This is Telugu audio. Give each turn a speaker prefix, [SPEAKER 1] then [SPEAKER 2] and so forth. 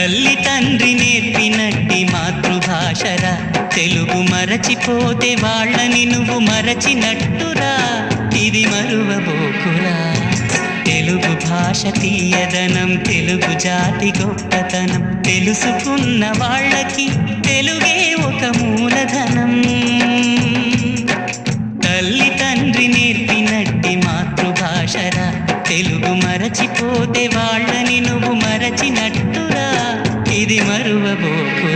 [SPEAKER 1] తల్లి తండ్రి నేర్పినట్టి మాతృభాషరా, తెలుగు మరచిపోతే వాళ్ళని నువ్వు మరచినట్టురా, ఇది మరువబోకురా. తెలుగు భాష తీయదనం, తెలుగు జాతి గొప్పతనం, తెలుసుకున్న వాళ్ళకి తెలుగే ఒక మూలధనం. తల్లి తండ్రి నేర్పినట్టి మాతృభాషరా, తెలుగు మరచిపోతే వాళ్ళని నువ్వు మరచినట్టురా, ఇది మరువబోకు.